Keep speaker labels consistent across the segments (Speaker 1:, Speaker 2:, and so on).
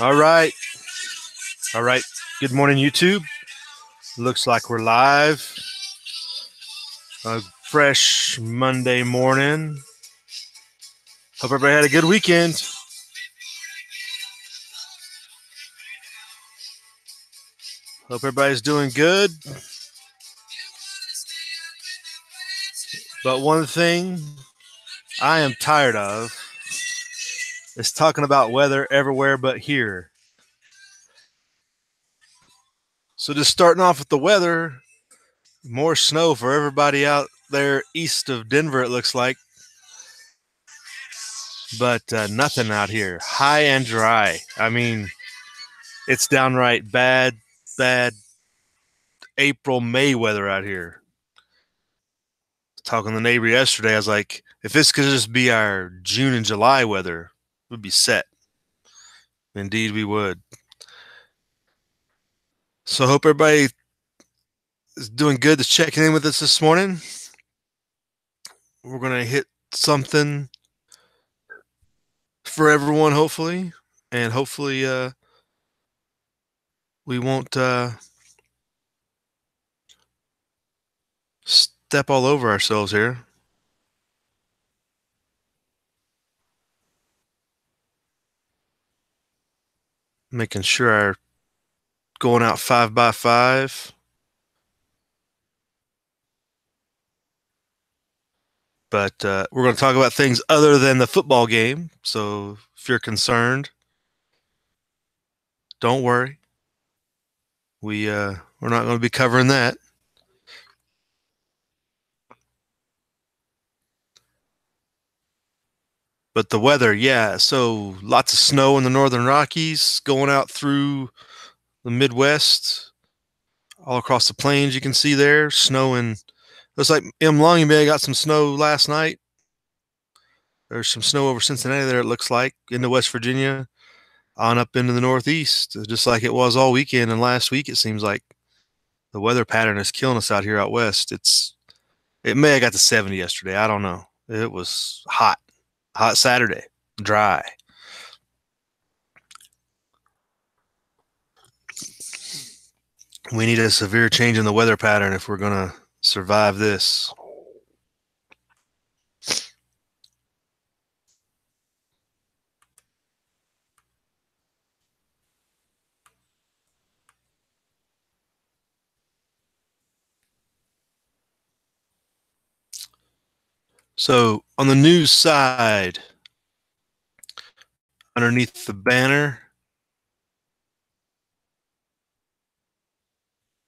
Speaker 1: All right. All right. Good morning, YouTube. Looks like we're live. A fresh Monday morning. Hope everybody had a good weekend. Hope everybody's doing good. But one thing I am tired of is talking about weather everywhere but here. So just starting off with the weather, more snow for everybody out there east of Denver, it looks like. But nothing out here. High and dry. I mean, it's downright bad April, May weather out here. Talking to the neighbor yesterday, I was like, if this could just be our June and July weather, we'd be set. Indeed, we would. So I hope everybody is doing good that's checking in with us this morning. We're going to hit something for everyone, hopefully. And hopefully we won't step all over ourselves here. Making sure our going out 5x5. But we're going to talk about things other than the football game. So if you're concerned, don't worry. We're not going to be covering that. But the weather, yeah. So lots of snow in the northern Rockies, going out through the Midwest, all across the plains. You can see there snow in. Looks like Long Bay got some snow last night. There's some snow over Cincinnati there. It looks like into West Virginia, on up into the Northeast, just like it was all weekend and last week. It seems like the weather pattern is killing us out here out west. It may have got to 70 yesterday. I don't know. It was hot Saturday, dry. We need a severe change in the weather pattern if we're going to survive this. So on the news side, underneath the banner,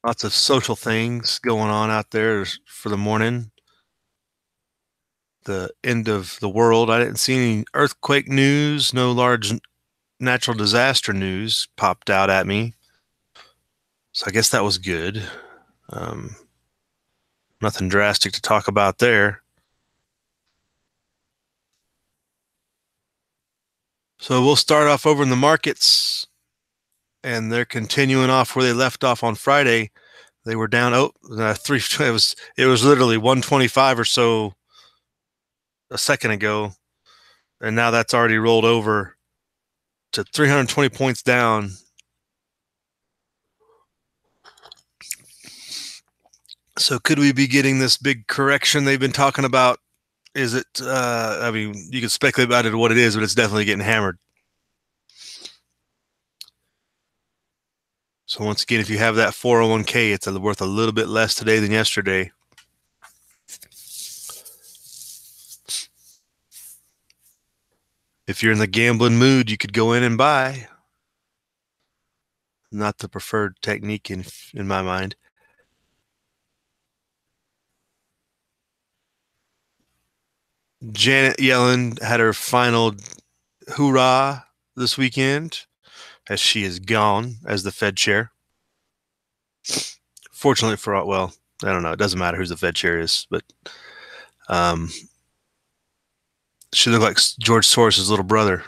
Speaker 1: lots of social things going on out there for the morning. The end of the world. I didn't see any earthquake news, no large natural disaster news popped out at me. So I guess that was good. Nothing drastic to talk about there. So we'll start off over in the markets, and they're continuing off where they left off on Friday. They were down three. It was literally 125 or so a second ago, and now that's already rolled over to 320 points down. So could we be getting this big correction they've been talking about? Is it? I mean, you can speculate about it what it is, but it's definitely getting hammered. So once again, if you have that 401k, it's worth a little bit less today than yesterday. If you're in the gambling mood, you could go in and buy. Not the preferred technique in my mind. Janet Yellen had her final hoorah this weekend as she is gone as the Fed chair. Fortunately for, well, I don't know. It doesn't matter who the Fed chair is, but she looked like George Soros' little brother.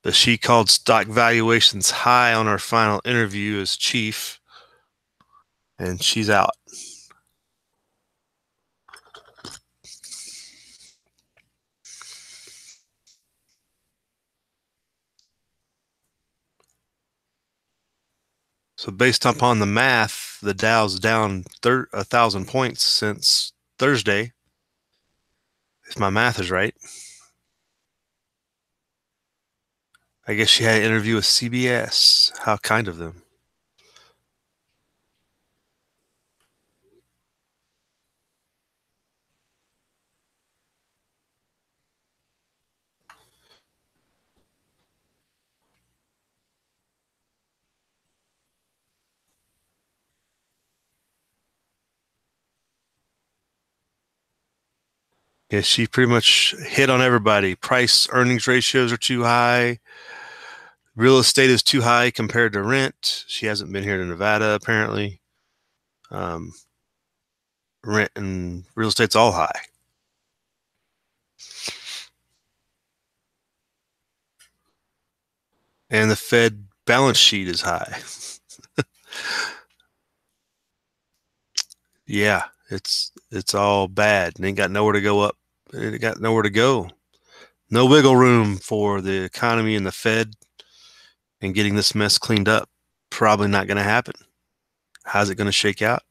Speaker 1: But she called stock valuations high on her final interview as chief, and she's out. So based upon the math, the Dow's down 1,000 points since Thursday, if my math is right. I guess she had an interview with CBS. How kind of them. Yeah, she pretty much hit on everybody. Price earnings ratios are too high. Real estate is too high compared to rent. She hasn't been here to Nevada, apparently. Um, Rent and real estate's all high. And the Fed balance sheet is high. Yeah, it's all bad. And ain't got nowhere to go up. It got nowhere to go. No wiggle room for the economy and the Fed and getting this mess cleaned up. Probably not going to happen. How's it going to shake out?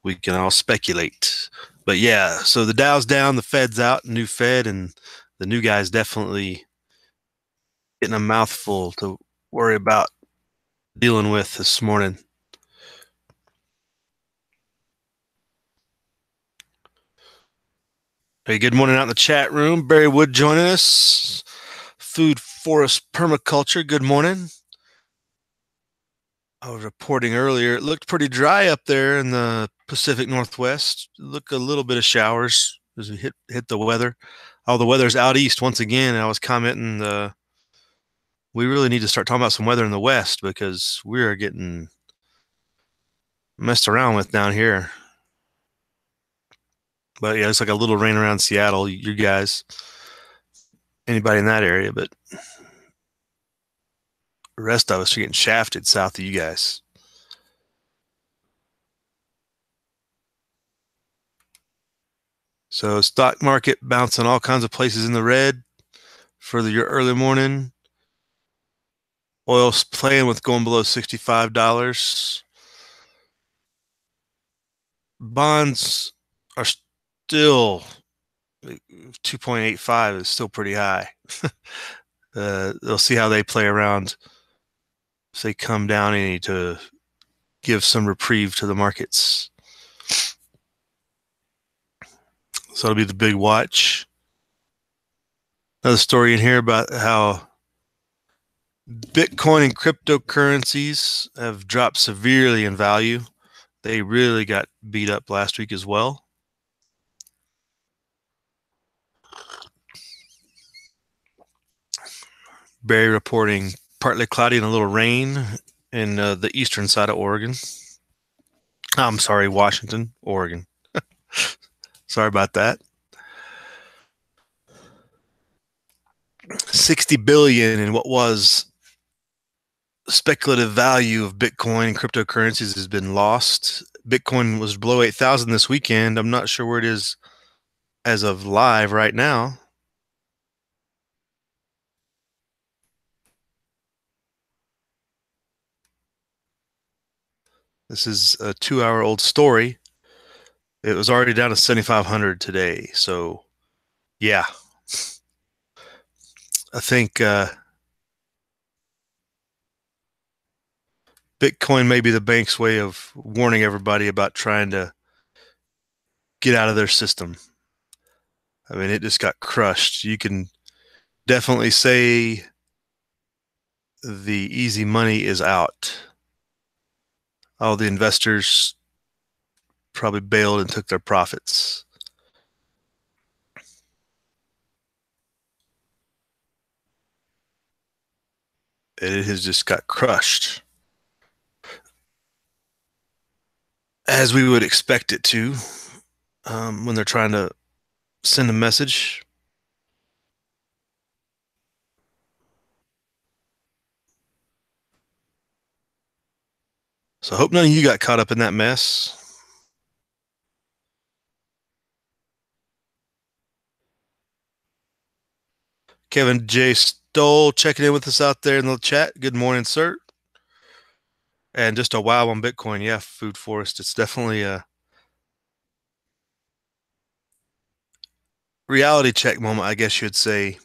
Speaker 1: We can all speculate. But yeah, so the Dow's down, the Fed's out, new Fed, and the new guy's definitely getting a mouthful to worry about dealing with this morning. Hey, good morning out in the chat room. Barry Wood joining us. Food Forest Permaculture, good morning. I was reporting earlier, it looked pretty dry up there in the Pacific Northwest. Look a little bit of showers as we hit the weather. Oh, the weather's out east once again. I was commenting we really need to start talking about some weather in the west because we are getting messed around with down here. But yeah, it's like a little rain around Seattle, you guys, anybody in that area, but the rest of us are getting shafted south of you guys. So stock market bouncing all kinds of places in the red for your early morning. Oil's playing with going below $65. Bonds are still 2.85 is still pretty high. They'll see how they play around. If they come down any to give some reprieve to the markets. So it'll be the big watch. Another story in here about how Bitcoin and cryptocurrencies have dropped severely in value. They really got beat up last week as well. Barry reporting partly cloudy and a little rain in the eastern side of Oregon. I'm sorry, Washington, Oregon. Sorry about that. 60 billion in what was speculative value of Bitcoin and cryptocurrencies has been lost. Bitcoin was below 8,000 this weekend. I'm not sure where it is as of live right now. This is a 2-hour-old story. It was already down to 7,500 today. So, yeah. I think Bitcoin may be the bank's way of warning everybody about trying to get out of their system. I mean, it just got crushed. You can definitely say the easy money is out. All the investors probably bailed and took their profits. It has just got crushed. As we would expect it to when they're trying to send a message. So I hope none of you got caught up in that mess. Kevin J. Stoll checking in with us out there in the chat. Good morning, sir. And just a wow on Bitcoin. Yeah, Food Forest. It's definitely a reality check moment, I guess you'd say,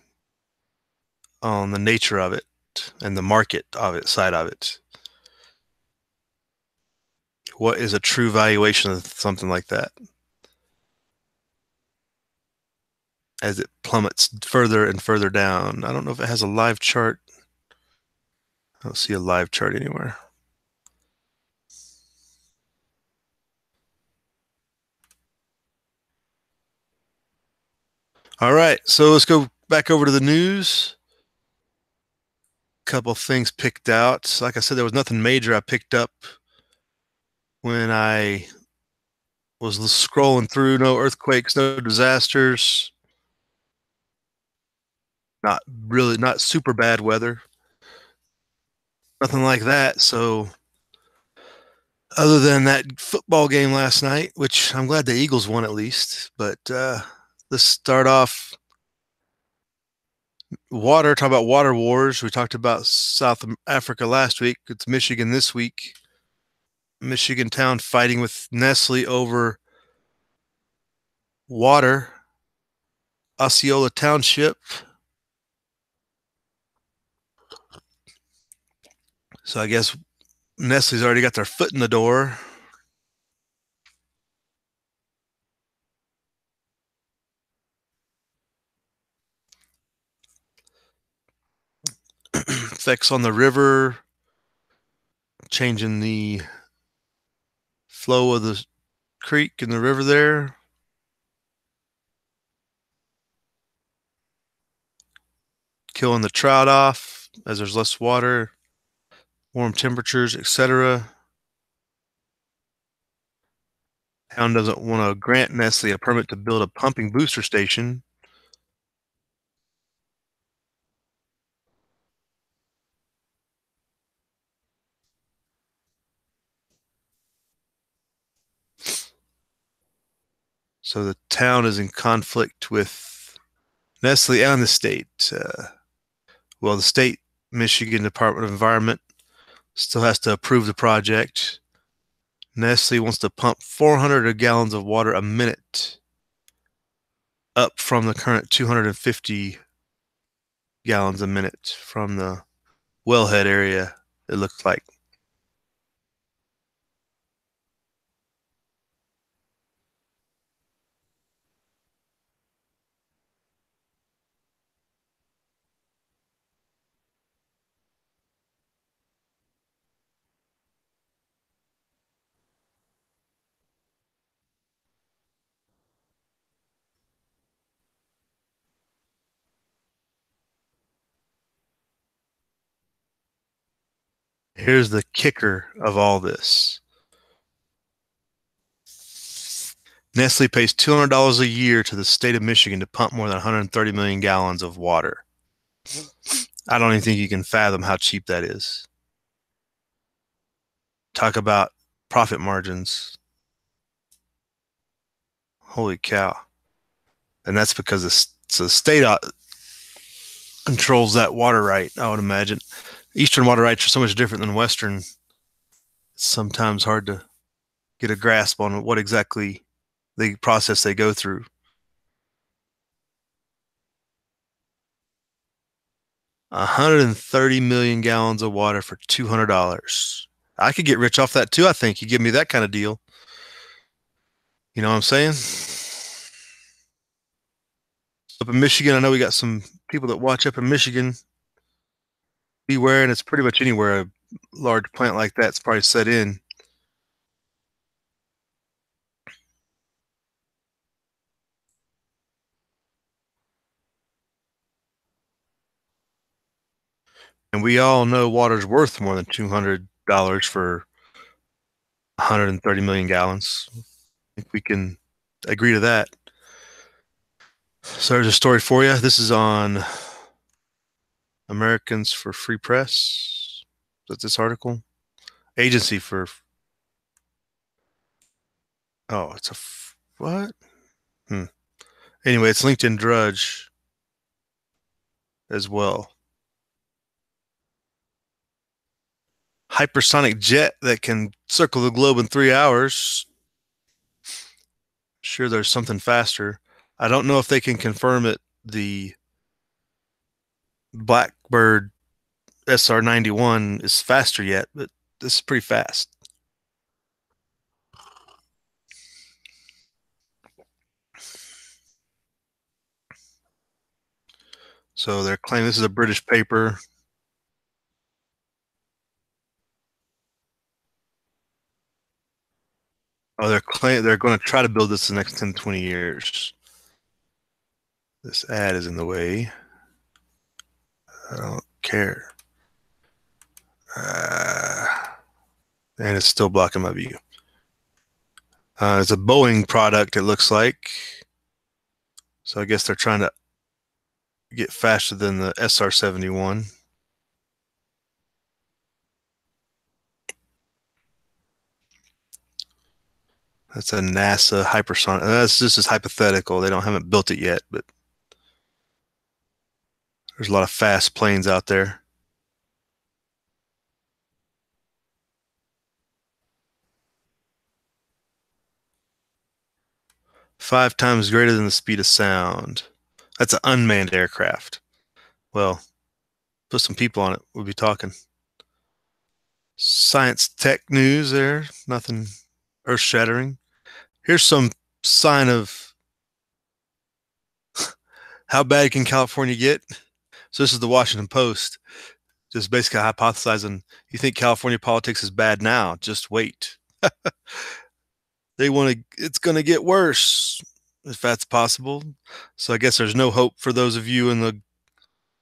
Speaker 1: on the nature of it and the market of it, side of it. What is a true valuation of something like that as it plummets further and further down? I don't know if it has a live chart. I don't see a live chart anywhere. All right, so let's go back over to the news. Couple things picked out. Like I said, there was nothing major I picked up when I was scrolling through. No earthquakes, no disasters, not really, not super bad weather, nothing like that. So, other than that football game last night, which I'm glad the Eagles won at least, but let's start off water. Talk about water wars. We talked about South Africa last week. It's Michigan this week. Michigan town fighting with Nestle over water. Osceola Township. So I guess Nestle's already got their foot in the door. Effects on the river, changing the flow of the creek and the river there. Killing the trout off as there's less water, warm temperatures, etc. Town doesn't want to grant Nestle a permit to build a pumping booster station. So the town is in conflict with Nestle and the state. Well, the state, Michigan Department of Environment, still has to approve the project. Nestle wants to pump 400 gallons of water a minute, up from the current 250 gallons a minute from the wellhead area, it looks like. Here's the kicker of all this. Nestle pays $200 a year to the state of Michigan to pump more than 130 million gallons of water. I don't even think you can fathom how cheap that is. Talk about profit margins. Holy cow. And that's because the state controls that water right, I would imagine. Eastern water rights are so much different than Western. It's sometimes hard to get a grasp on what exactly the process they go through. 130 million gallons of water for $200. I could get rich off that too, I think. You give me that kind of deal. You know what I'm saying? Up in Michigan, I know we got some people that watch up in Michigan. Beware, and it's pretty much anywhere a large plant like that's probably set in. And we all know water's worth more than $200 for 130 million gallons. I think we can agree to that. So there's a story for you. This is on Americans for Free Press. That's this article. Agency for. Oh, it's a what? Hmm. Anyway, it's linked in Drudge as well. hypersonic jet that can circle the globe in 3 hours. Sure, there's something faster. I don't know if they can confirm it. The Blackbird SR-91 is faster yet, but this is pretty fast. So they're claiming this is a British paper. Oh, they're going to try to build this in the next 10, 20 years. This ad is in the way. I don't care. And it's still blocking my view. It's a Boeing product, it looks like. So I guess they're trying to get faster than the SR-71. That's a NASA hypersonic. This is hypothetical. They haven't built it yet, but there's a lot of fast planes out there. Five times greater than the speed of sound. That's an unmanned aircraft. Well, put some people on it. We'll be talking. Science tech news there. Nothing earth shattering. Here's some sign of how bad can California get. So this is the Washington Post, just basically hypothesizing, you think California politics is bad now, just wait. It's going to get worse, if that's possible. So I guess there's no hope for those of you in the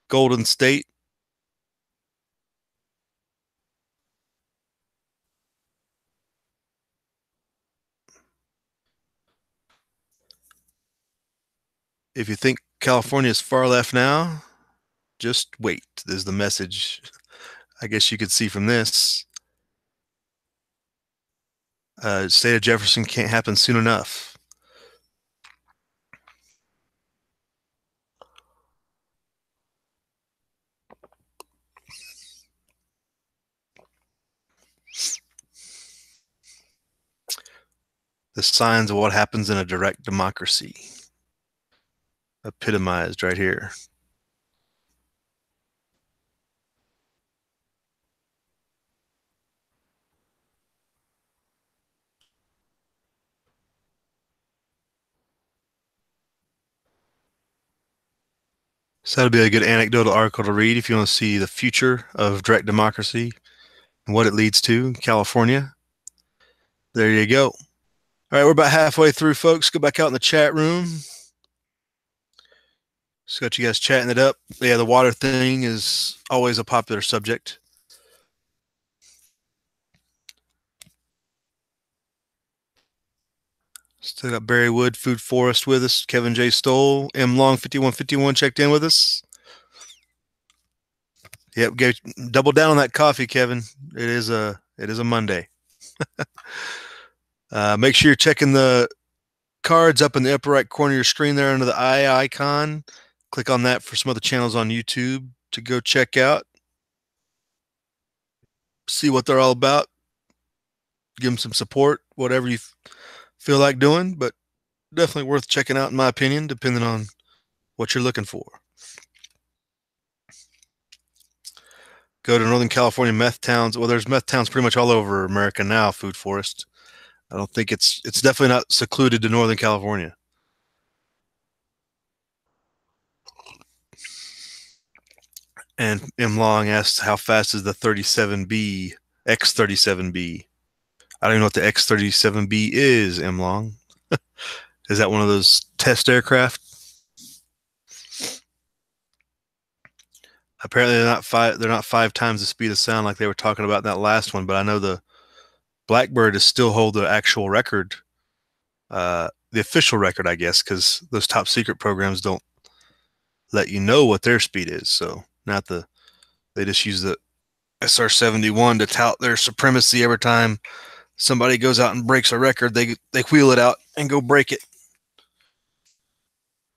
Speaker 1: Golden State. If you think California is far left now, just wait. Is the message I guess you could see from this. State of Jefferson can't happen soon enough. The signs of what happens in a direct democracy. Epitomized right here. So that'll be a good anecdotal article to read if you want to see the future of direct democracy and what it leads to in California. There you go. All right, we're about halfway through, folks. Go back out in the chat room. Just got you guys chatting it up. Yeah, the water thing is always a popular subject. Still got Barry Wood, Food Forest with us. Kevin J. Stoll, M. Long 5151 checked in with us. Yep, double down on that coffee, Kevin. It is a Monday. Make sure you're checking the cards up in the upper right corner of your screen there under the eye icon. Click on that for some other channels on YouTube to go check out. See what they're all about. Give them some support, whatever you feel like doing, but definitely worth checking out in my opinion, depending on what you're looking for. Go to Northern California meth towns. Well, there's meth towns pretty much all over America now, Food Forest. I don't think it's definitely not secluded to Northern California. And M. Long asked, how fast is the 37B, X-37B? I don't even know what the X-37B is, M. Long. Is that one of those test aircraft? Apparently they're not five times the speed of sound like they were talking about in that last one, but I know the Blackbird is still hold the actual record, the official record, I guess, because those top secret programs don't let you know what their speed is. So they just use the SR-71 to tout their supremacy every time somebody goes out and breaks a record. They wheel it out and go break it.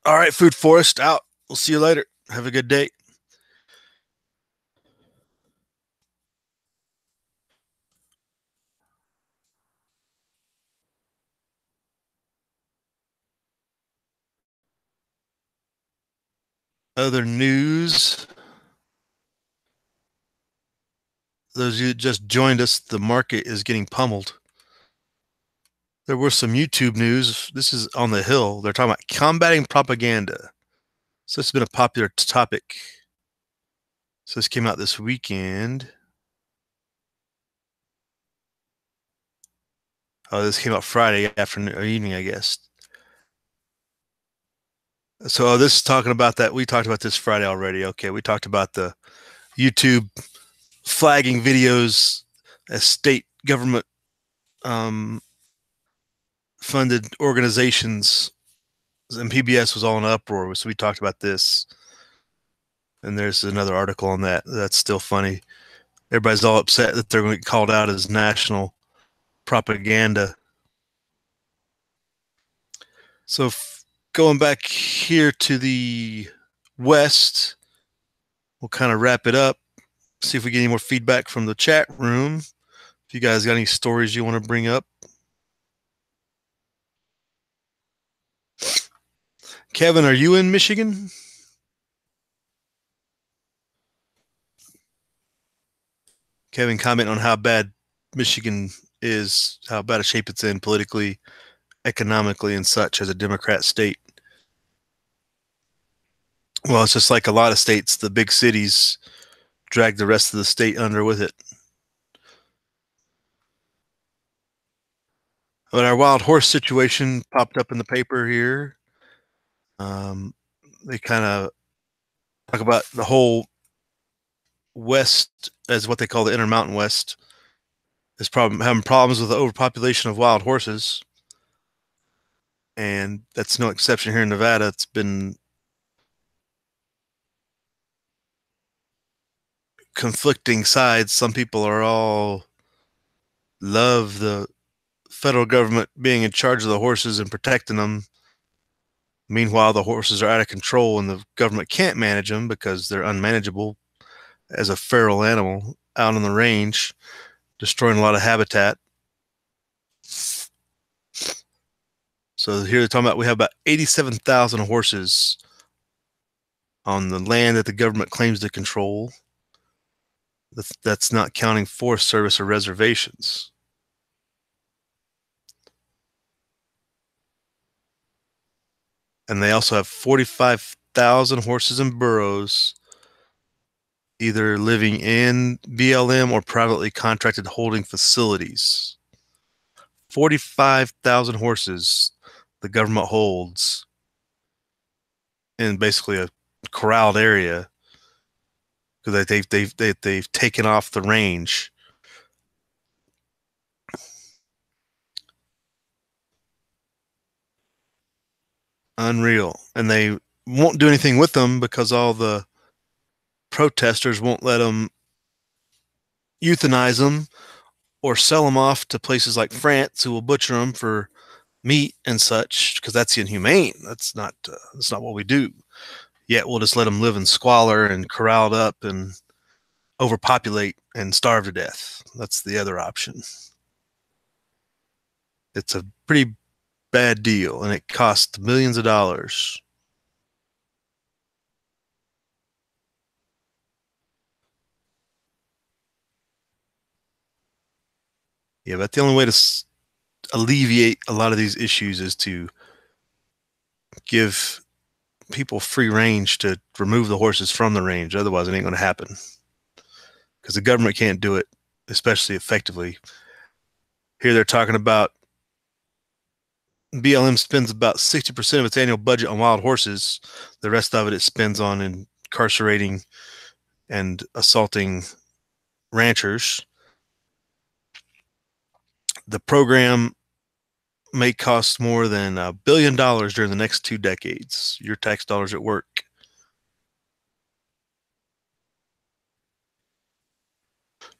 Speaker 1: All right, Food Forest out. We'll see you later. Have a good day. Other news. Those of you that just joined us, the market is getting pummeled. There was some YouTube news. This is on the Hill. They're talking about combating propaganda. So this has been a popular topic. So this came out this weekend. Oh, this came out Friday afternoon or evening, I guess. So this is talking about that. We talked about this Friday already. Okay, we talked about the YouTube flagging videos as state government funded organizations, and PBS was all in uproar. So we talked about this. And there's another article on that. That's still funny. Everybody's all upset that they're going to get called out as national propaganda. So going back here to the West, we'll kind of wrap it up. See if we get any more feedback from the chat room. If you guys got any stories you want to bring up. Kevin, are you in Michigan? Kevin, comment on how bad Michigan is, how bad a shape it's in politically, economically, and such as a Democrat state. Well, it's just like a lot of states, the big cities drag the rest of the state under with it. But our wild horse situation popped up in the paper here. They kind of talk about the whole West as what they call the Intermountain West is having problems with the overpopulation of wild horses. And that's no exception here in Nevada. It's been conflicting sides. Some people are all love the federal government being in charge of the horses and protecting them. Meanwhile, the horses are out of control and the government can't manage them because they're unmanageable as a feral animal out on the range, destroying a lot of habitat. So here they're talking about we have about 87,000 horses on the land that the government claims to control. That's not counting Forest Service or reservations. And they also have 45,000 horses in burros, either living in BLM or privately contracted holding facilities. 45,000 horses the government holds in basically a corralled area because they've taken off the range. Unreal. And they won't do anything with them because all the protesters won't let them euthanize them or sell them off to places like France, who will butcher them for meat and such, because that's inhumane. That's not what we do. Yet we'll just let them live in squalor and corralled up and overpopulate and starve to death. That's the other option. It's a pretty bad deal, and it costs millions of dollars. Yeah, but the only way to alleviate a lot of these issues is to give people free range to remove the horses from the range. Otherwise, it ain't going to happen because the government can't do it, especially effectively. Here they're talking about BLM spends about 60% of its annual budget on wild horses. The rest of it spends on incarcerating and assaulting ranchers. The program may cost more than $1 billion during the next 2 decades. Your tax dollars at work.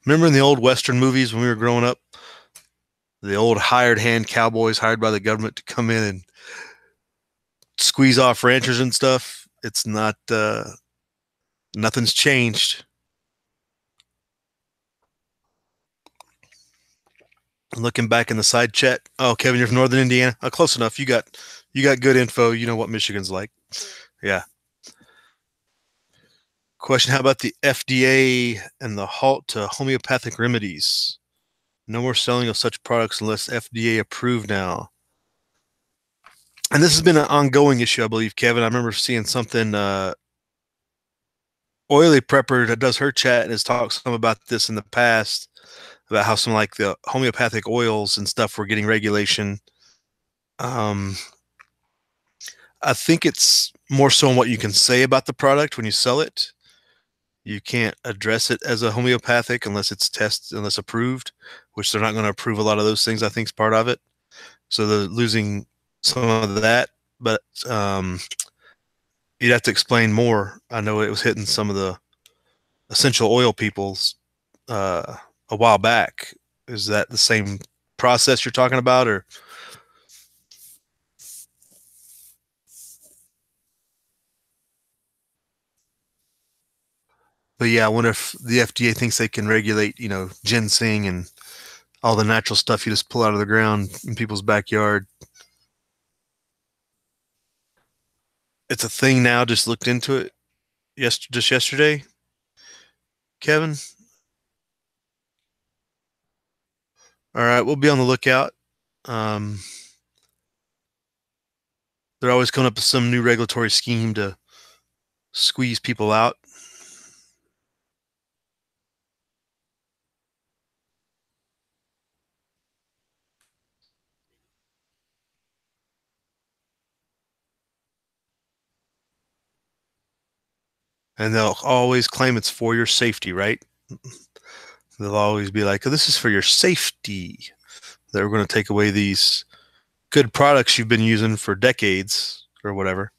Speaker 1: Remember in the old Western movies when we were growing up? The old hired hand cowboys hired by the government to come in and squeeze off ranchers and stuff. It's not, nothing's changed. Looking back in the side chat. Oh, Kevin, you're from Northern Indiana. Oh, close enough. You got good info. You know what Michigan's like. Yeah. Question: how about the FDA and the halt to homeopathic remedies? No more selling of such products unless FDA approved now. And this has been an ongoing issue, I believe, Kevin. I remember seeing something. Oily Prepper that does her chat and has talked some about this in the past, about how some like the homeopathic oils and stuff were getting regulation. I think it's more so on what you can say about the product when you sell it. You can't address it as a homeopathic unless it's tested, unless approved, which they're not going to approve a lot of those things. I think is part of it. So they're losing some of that, but you'd have to explain more. I know it was hitting some of the essential oil peoples a while back. Is that the same process you're talking about, or? But yeah, I wonder if the FDA thinks they can regulate, ginseng and all the natural stuff you just pull out of the ground in people's backyard. It's a thing now. Just looked into it just yesterday, Kevin. All right, we'll be on the lookout. Um, they're always coming up with some new regulatory scheme to squeeze people out. And they'll always claim it's for your safety, right? They'll always be like, oh, this is for your safety. They're going to take away these good products you've been using for decades or whatever.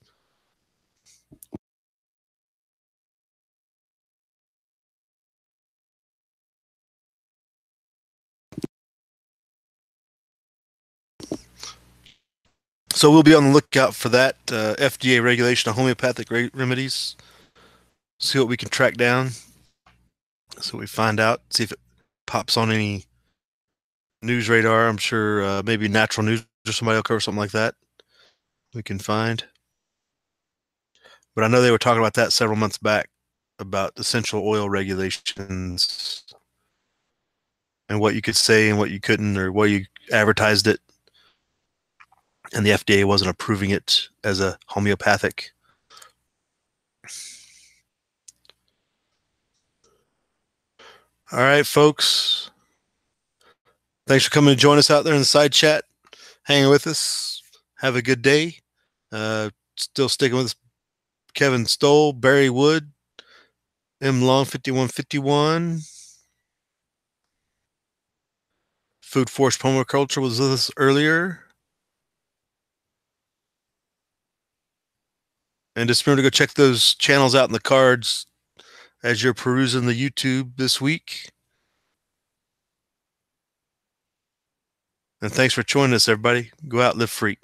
Speaker 1: So we'll be on the lookout for that FDA regulation of homeopathic remedies. See what we can track down. So we find out, see if it pops on any news radar. I'm sure maybe Natural News or somebody will cover something like that. We can find. But I know they were talking about that several months back about essential oil regulations and what you could say and what you couldn't, or what you advertised it. And the FDA wasn't approving it as a homeopathic. All right, folks. Thanks for coming to join us out there in the side chat, hanging with us. Have a good day. Still sticking with us, Kevin Stoll, Barry Wood, M Long 5151. Food Force Permaculture was with us earlier. And just remember to go check those channels out in the cards as you're perusing the YouTube this week. And thanks for joining us, everybody. Go out, live free.